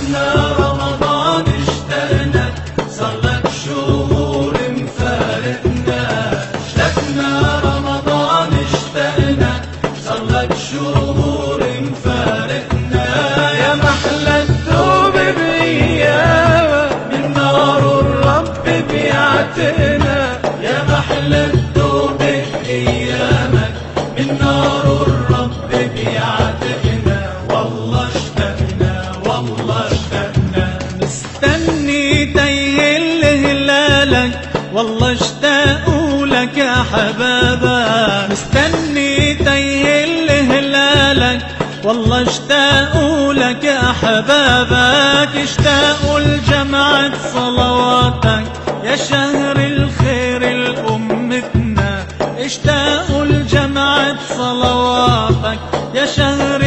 اشتقنا رمضان اشتقنا، صار لك شهور مفارقنا. اشتقنا رمضان اشتقنا، صار لك شهور مفارقنا. يا محلى الذوب بأيامك، من نار الرب بيعتقنا. يا محلى الذوب بأيامك، من نار الرب بيعتقنا. والله اشتقنا والله اشتقنا. مستني تيهل هلالك، والله اشتاقوا لك يا حبابا. مستني تيهل هلالك، والله اشتاقوا لك يا حبابك. اشتاقوا لجمعة صلواتك يا شهر الخير لأمتنا. اشتاقوا لجمعة صلواتك يا شهر